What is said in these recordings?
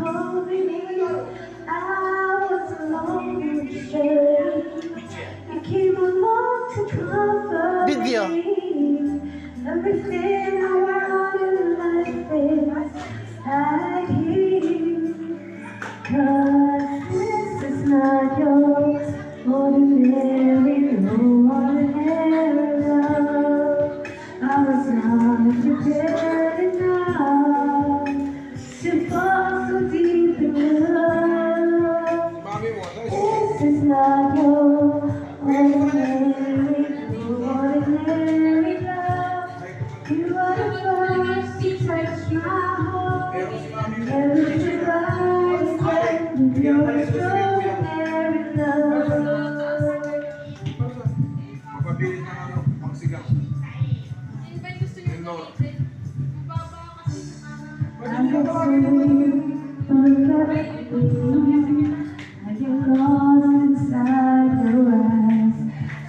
holding me. I was alone and straight. You came along to comfort Video. me. Everything I want in life is right here. 'Cause this is not your ordinary, ordinary love. I was not prepared enough to fall so deep in love. This is not your ordinary, ordinary love. You are the first to touch my heart. Every goodbye is with your extraordinary love. Mapabilis na magsigaw. I get lost inside your eyes.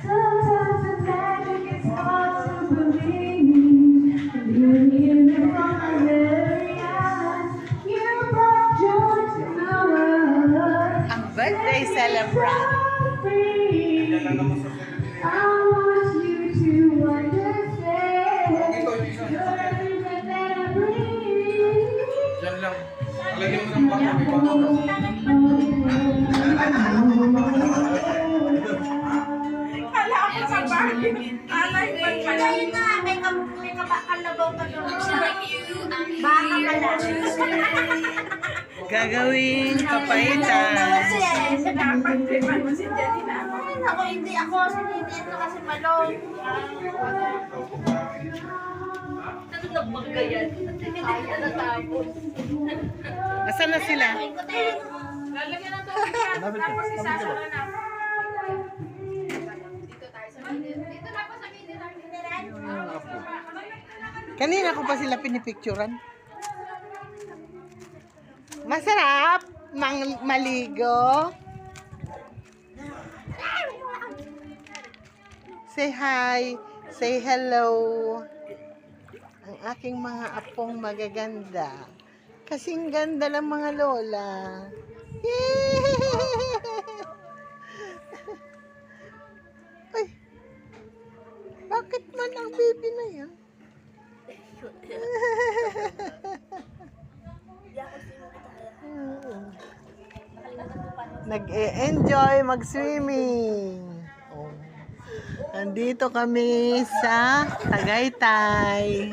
Sometimes the magic is hard to believe. You're here before my very eyes. You brought joy to my world. Ang birthday celebrant. I want you to understand. You're everything that I breathe. Diyan lang. Alagyan mo ng baka, may baka. Kala ko sa bahay. Alay, ba't pala? Ayun na, may kalabaw ka doon. Baka pala. Gagawing papaitan. Dapat tipan mo si Janina. Ay, ako hindi ako sinitito kasi malong. Ano nagbagayan? Hindi ka natapos. Nasaan na sila? Lalagyan ng tubig yan. Tapos isasara na. Dito tayo sa middle. Dito na po sa middle. Kanina ko pa sila pinipicturan. Masarap maligo. Say hi. Say hello. Ang aking mga apong magaganda. Kasing ganda lang mga lola. Ay, bakit man ang baby na yan? Nag-e-enjoy mag-swimming. Oh. Nandito kami sa Tagaytay.